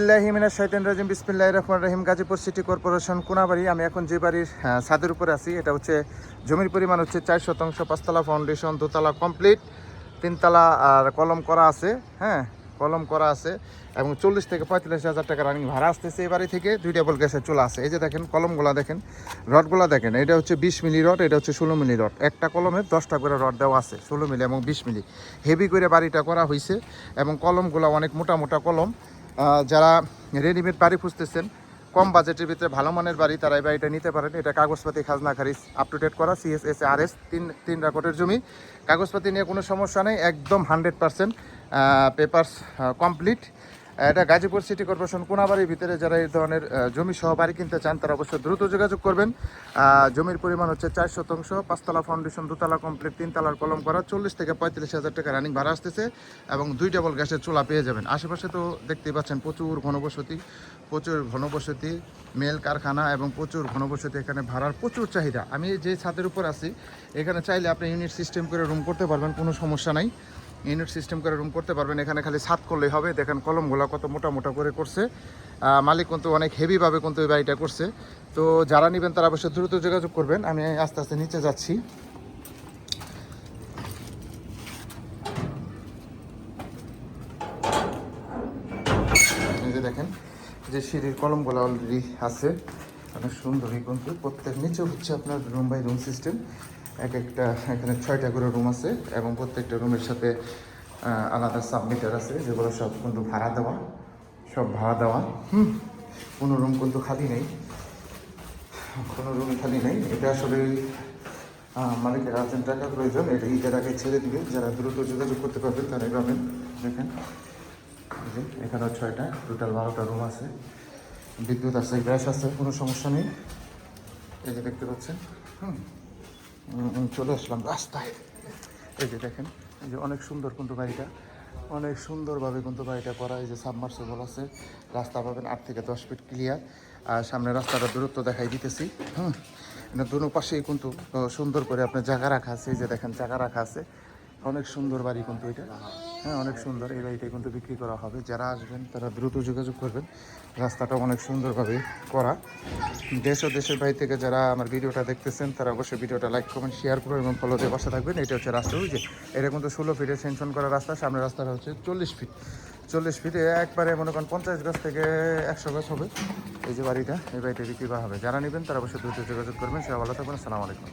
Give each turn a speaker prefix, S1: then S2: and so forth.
S1: বিসমিল্লাহির রহমানির রহিম। Gazipur city corporation Konabari. আমি এখন যে বাড়ির ছাদের উপরে আছি, এটা হচ্ছে জমির পরিমাণ হচ্ছে 4 শতাংশ, 5তলা ফাউন্ডেশন, 2তলা কমপ্লিট, 3তলা আর কলম করা আছে। হ্যাঁ, কলম করা আছে এবং 40 থেকে 45,000 টাকা রানিং ভাড়া আসতেছে। এই বাড়ি থেকে 2 ডাবল গ্যাসের চুলা আছে। এই যে দেখেন কলমগুলা দেখেন, রডগুলা দেখেন, এটা হচ্ছে 20 মিলি রড, এটা হচ্ছে 16 মিলি রড। একটা কলমে 10টা করে রড দেওয়া আছে, 16 মিলি এবং 20 মিলি। হেভি করে বাড়িটা করা হয়েছে এবং কলমগুলা অনেক মোটা মোটা কলম। যারা রেডিমেড বাড়ি খুঁজতেছেন, কম বাজেটের ভিতরে ভালো মানের বাড়ি, তারা এই বাড়িটা নিতে পারেন। এটা কাগজপাতি খাজনা খারিজ আপ টু ডেট করা, CSS RS 3 রেকর্ডের জমি। কাগজপাতি নিয়ে কোনো সমস্যা নেই, একদম 100% পেপারস কমপ্লিট। এটা গাজীপুর সিটি কর্পোরেশন কোনাবাড়ির ভিতরে যারা এই ধরনের জমি সহ বাড়ি কিনতে চান, তারা অবশ্যই দ্রুত যোগাযোগ করবেন। জমির পরিমাণ হচ্ছে 4 শতাংশ, 5তলা ফাউন্ডেশন, 2তলা কমপ্লিট, 3তলার কলম করা, 40 থেকে 45,000 টাকা রানিং ভাড়া আসতেছে এবং 2 ডাবল গ্যাসের চুলা পেয়ে যাবেন। আশেপাশে তো দেখতেই পাচ্ছেন প্রচুর ঘনবসতি, মেল কারখানা এবং প্রচুর ঘনবসতি। এখানে ভাড়ার প্রচুর চাহিদা। আমি যে ছাদের উপর আছি, এখানে চাইলে আপনি ইউনিট সিস্টেম করে রুম করতে পারবেন, কোনো সমস্যা নাই। ইউনিট সিস্টেম করে রুম করতে পারবেন। এখানে খালি ছাদ করলেই হবে। দেখেন কলমগুলো কত মোটা মোটা করে করছে। মালিক কিন্তু অনেক হেভিভাবে কিন্তু এই বাড়িটা করছে। তো যারা নেবেন তারা অবশ্যই দ্রুত যোগাযোগ করবেন। আমি আস্তে আস্তে নিচে যাচ্ছি। এই যে দেখেন যে সিঁড়ির কলমগুলো অলরেডি আছে, অনেক সুন্দরই কিন্তু। প্রত্যেক নিচে হচ্ছে আপনার রুম বাই রুম সিস্টেম। একটা এখানে 6টা করে রুম আছে এবং প্রত্যেকটা রুমের সাথে আলাদা সাবমিটার আছে, যেগুলো সব কিন্তু ভাড়া দেওয়া। কোনো রুম কিন্তু খালি নেই, এটা আসলে মালিকের আর্জেন্ট টাকা প্রয়োজন, এটা ঈদের আগে ছেড়ে দিবে। যারা দ্রুত যোগাযোগ করতে পারবেন তারাই পাবেন। দেখেন এখানে 6টা, টোটাল 12টা রুম আছে, বিদ্যুৎ আছে, গ্যাস আছে, কোনো সমস্যা নেই। এই যে দেখতে পাচ্ছেন। চলে আসলাম রাস্তায়। এই যে দেখেন, এই যে অনেক সুন্দর কিন্তু বাড়িটা, অনেক সুন্দরভাবে কিন্তু বাড়িটা করা। এই যে সাবমার্সিবল আছে, রাস্তা পাবেন 8 থেকে 10 ফিট ক্লিয়ার। আর সামনে রাস্তাটা দূরত্ব দেখাই দিতেছি। দুনো পাশেই কিন্তু সুন্দর করে আপনার জায়গা রাখা আছে। এই যে দেখেন জায়গা রাখা আছে, অনেক সুন্দর বাড়ি কিন্তু এটা। হ্যাঁ, অনেক সুন্দর। এই বাড়িটা কিন্তু বিক্রি করা হবে। যারা আসবেন তারা দ্রুত যোগাযোগ করবেন। রাস্তাটা অনেক সুন্দরভাবে করা। দেশ ও দেশের বাইরে থেকে যারা আমার ভিডিওটা দেখতেছেন, তারা অবশ্যই ভিডিওটা লাইক, কমেন্ট, শেয়ার করুন এবং ফলো দিয়ে পাশে থাকবেন। এটা হচ্ছে রাস্তা, বুঝছে, এটা কিন্তু 16 ফিটের সেনশন করা রাস্তা। সামনের রাস্তাটা হচ্ছে 40 ফিটে, একবারে মনে করেন 50 গাছ থেকে 100 গাছ হবে। এই যে বাড়িটা, এই বাড়িটা বিক্রি করা হবে। যারা নেবেন তারা অবশ্যই দ্রুত যোগাযোগ করবেন। সবাই ভালো থাকবেন। আসসালামু আলাইকুম।